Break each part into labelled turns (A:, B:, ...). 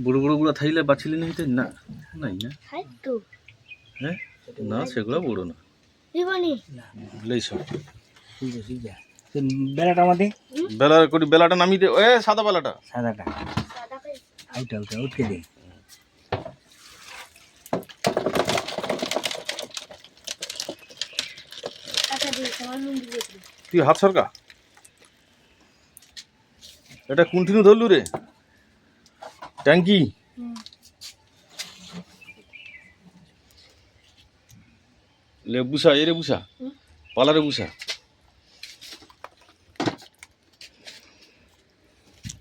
A: বড় বড়গুলো থাইলে বাছিলি নিতে না নাই না
B: হাইতো
A: হ্যাঁ না সেগুলো বড় না
B: দিবানি
A: লেই সব
C: ঠিক আছে বেলাটা আমাদের
A: বেলা করি বেলাটা নামিয়ে দে এ সাদা বেলাটা
C: সাদাটা
B: সাদা করে
C: আউটা উঠকে দে
B: টাকা দিয়ে আমার মুন্ডি দিয়ে
A: তুই হাত সরকা এটা কন্টিনিউ ধরলু রে ট্যাঙ্কি লে বুসা এ রে বুসা পালারে বুসা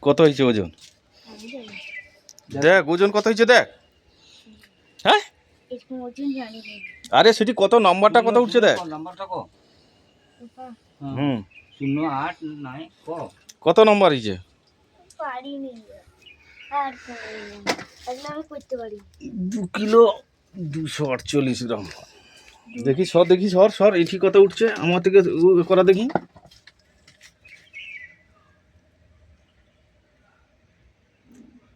A: কত হয়েছে ওজন
B: আমি জানি
A: দেখ ওজন কত হয়েছে দেখ হ্যাঁ
B: একটু ওজন জানি না
A: আরে সেটি কত নাম্বারটা কত উঠছে দেখ
C: নাম্বারটা কো
A: হুম
C: 08 9 কো
A: কত নম্বর হয়েছে
B: পারিনি আর তাহলে আমি করতে পারি
A: 2 কিলো 248 গ্রাম দেখি সর সর এটি কত উঠছে আমার থেকে করা দেখি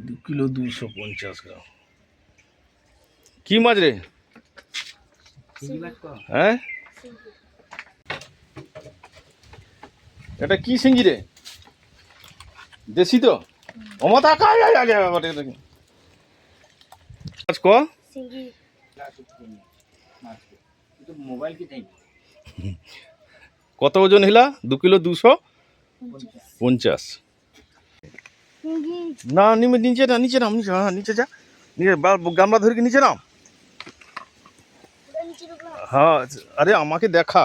A: দু কিলো 250 গ্রাম কি মাছ রে হ্যাঁ এটা কি সিঙ্গি রে দেশি তো অমতা কাজ ক
B: সিঙ্গি
C: মোবাইল কি তাই
A: কত ওজন হিলা 2 কিলো 250
B: সিঙ্গি
A: না নিচে নাম নিচে যা নিচে গামলা ধরে কি নিচে নাম হ্যাঁ আরে আমাকে দেখা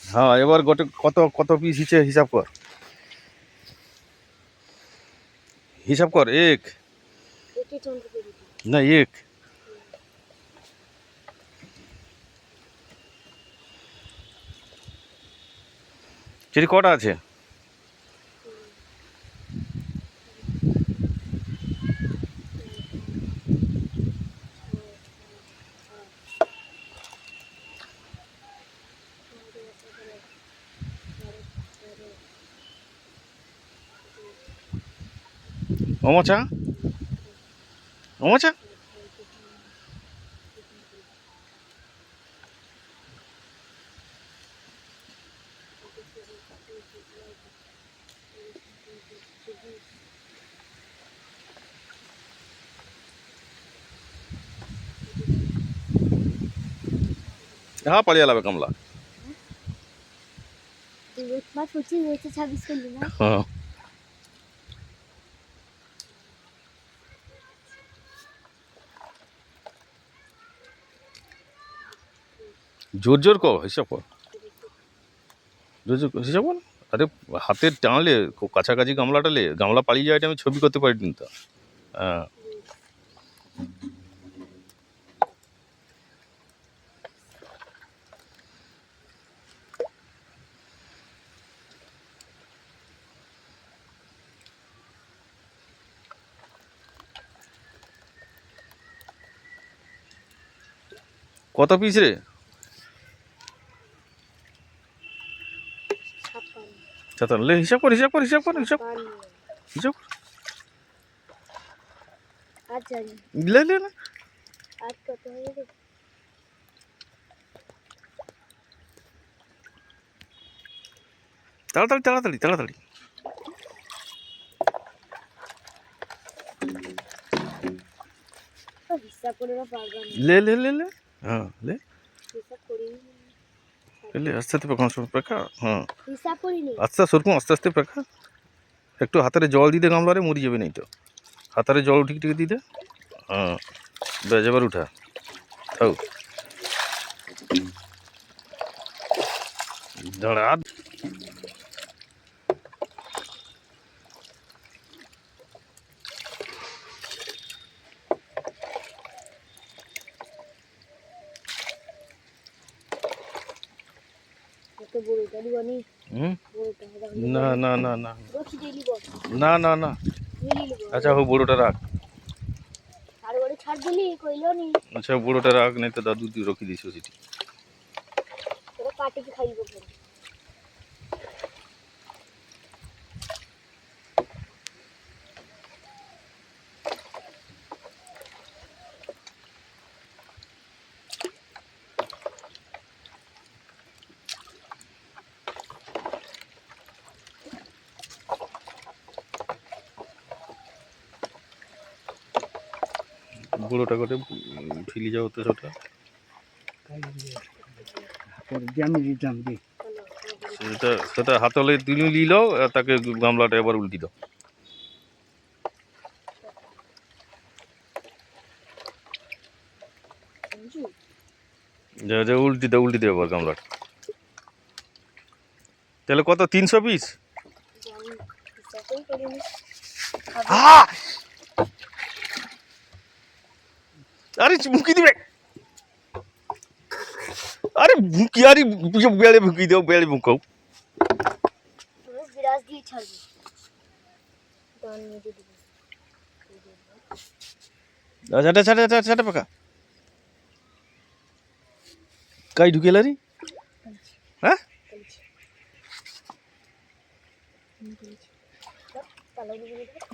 A: হ্যাঁ এবার গোটে কত কত পিস হিসে হিসাব কর এক
B: একে চন্দ্র করে
A: না এক চিড়ি কটা আছে অমচা হ্যাঁ পালিয়ে যাবে কামলা
B: তুই মাছ 26 করলি না
A: হ্যাঁ জোর কর হিসাব কর হিসাব কর আরে হাতের টানলে খুব কাছাকাছি গামলাটা লে গামলা পালিয়ে যাওয়াটা আমি ছবি করতে পারি তো হ্যাঁ কত পিস রে 57 লে হিসাব কর
B: আর জানি
A: লে
B: আর কত হয়ে গেছে
A: তাড়াতাড়ি
B: হিসাব করে পারবা না
A: লে হ্যাঁ লে
B: হিসাব করি
A: লে আস্তে প্রেক্ষা হ্যাঁ
B: হিসাব করিনি
A: আস্তে প্রেক্ষা একটু হাতারে জল দিতে গামলারে মরি যাবে নাই তো হাতারে জল ঠিক দিতে হ্যাঁ বেশ এবার উঠা থাও দাঁড়া
B: তো বড়টা দিবানি
A: না
B: রকি দিলি
A: না আচ্ছা হো বড়টা রাখ
B: আর বড় ছাড় দিলি কইলো নি
A: আচ্ছা বড়টা রাখ নাই তো দাদু তুই রকি দিছো সেটি
B: তোরা কাটে কি খাইব পরে
A: বুড়োটা করে ফিলি যাও তো ছোটা
C: আমি দিতাম দি
A: সেটা সেটা হাতলে তুলে নিলেও তাকে গামলাটা এবার উল্টি দাও
B: বুঝু
A: যা যা উল্টি দাও এবার গামলাটা তাহলে কত 300 পিস
B: আমি বিশ্বাসই করিনি
A: আরে মুখি দিবে আরে মুখি আরে বেড়ে মুখি দাও বেড়ে মুখাও
B: তুমি বিরাজ দিয়ে ছাড়বে দান নিয়ে দিয়ে দেবো
A: ছাটা ছাটা ছাটা ছাটা পাকা কাই ঢুকেলা রে হ্যাঁ
B: তালা দিয়ে দেবো